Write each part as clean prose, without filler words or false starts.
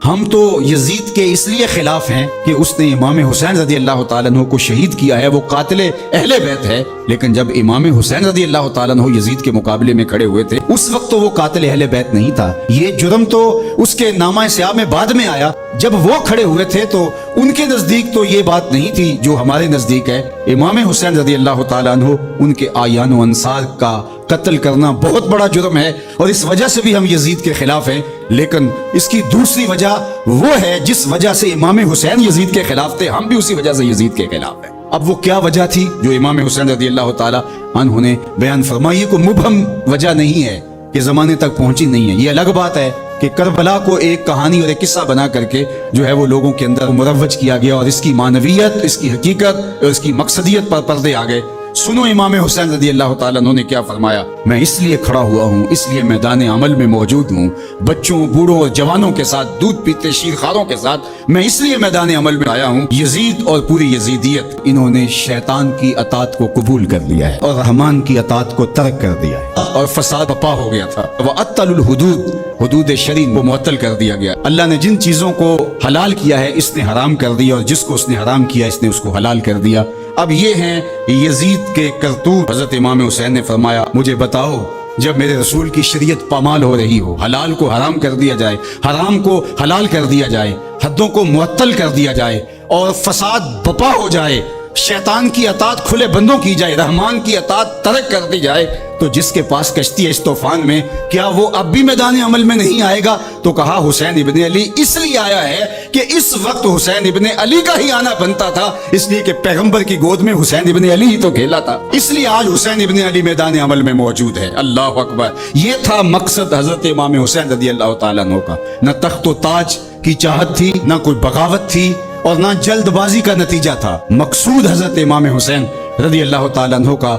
ہم تو یزید کے اس لیے خلاف ہیں کہ اس نے امام حسین رضی اللہ تعالیٰ عنہ کو شہید کیا ہے، وہ قاتل اہل بیت ہے، لیکن جب امام حسین رضی اللہ تعالیٰ عنہ یزید کے مقابلے میں کھڑے ہوئے تھے اس وقت تو وہ قاتل اہل بیت نہیں تھا۔ یہ جرم تو اس کے نامہ سیاہ میں بعد میں آیا، جب وہ کھڑے ہوئے تھے تو ان کے نزدیک تو یہ بات نہیں تھی جو ہمارے نزدیک ہے۔ امام حسین رضی اللہ تعالیٰ عنہ ان کے آیان و انصار کا قتل کرنا بہت بڑا جرم ہے، اور اس وجہ سے بھی ہم یزید کے خلاف ہیں۔ لیکن اس کی دوسری وجہ وہ ہے جس وجہ سے امام حسین یزید کے خلاف تھے، ہم بھی اسی وجہ سے یزید کے خلاف ہیں۔ اب وہ کیا وجہ تھی جو امام حسین رضی اللہ تعالیٰ عنہ نے بیان فرمائی؟ کوئی مبہم وجہ نہیں ہے کہ زمانے تک پہنچی نہیں ہے۔ یہ الگ بات ہے کہ کربلا کو ایک کہانی اور ایک قصہ بنا کر کے جو ہے وہ لوگوں کے اندر مروج کیا گیا، اور اس کی معنویت، اس کی حقیقت اور اس کی مقصدیت پر پردے آ گئے۔ سنو امام حسین رضی اللہ تعالیٰ عنہ نے کیا فرمایا: میں اس لیے کھڑا ہوا ہوں، اس لیے میدان عمل میں موجود ہوں، بچوں، بوڑھوں اور جوانوں کے ساتھ، دودھ پیتے شیرخواروں کے ساتھ میں اس لیے میدان عمل میں آیا ہوں۔ یزید اور پوری یزیدیت انہوں نے شیطان کی اطاعت کو قبول کر لیا ہے اور رحمان کی اطاعت کو ترک کر دیا ہے، اور فساد بپا ہو گیا تھا۔ وَأَطَّلُ الْحُدُودِ، حدود شرعی کو معطل کر دیا گیا۔ اللہ نے جن چیزوں کو حلال کیا ہے اس نے حرام کر دیا، اور جس کو اس نے حرام کیا اس نے اس کو حلال کر دیا۔ اب یہ ہیں یزید کے کرتوت۔ حضرت امام حسین نے فرمایا: مجھے بتاؤ، جب میرے رسول کی شریعت پامال ہو رہی ہو، حلال کو حرام کر دیا جائے، حرام کو حلال کر دیا جائے، حدوں کو معطل کر دیا جائے اور فساد بپا ہو جائے، شیطان کی اطاعت کھلے بندوں کی جائے، رحمان کی اطاعت ترک کر دی جائے، تو جس کے پاس کشتی ہے اس طوفان میں، کیا وہ اب بھی میدان عمل میں نہیں آئے گا؟ تو کہا حسین ابن علی اس لیے آیا ہے کہ اس وقت حسین ابن علی کا ہی آنا بنتا تھا، اس لیے کہ پیغمبر کی گود میں حسین ابن علی ہی تو کھیلا تھا، اس لیے آج حسین ابن علی میدان عمل میں موجود ہے۔ اللہ اکبر! یہ تھا مقصد حضرت امام حسین رضی اللہ تعالیٰ عنہ کا۔ نہ تخت و تاج کی چاہت تھی، نہ کوئی بغاوت تھی، اور نہ جلد بازی کا نتیجہ تھا۔ مقصود حضرت امام حسین رضی اللہ تعالیٰ عنہ کا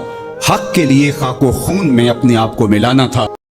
حق کے لیے خاک و خون میں اپنے آپ کو ملانا تھا۔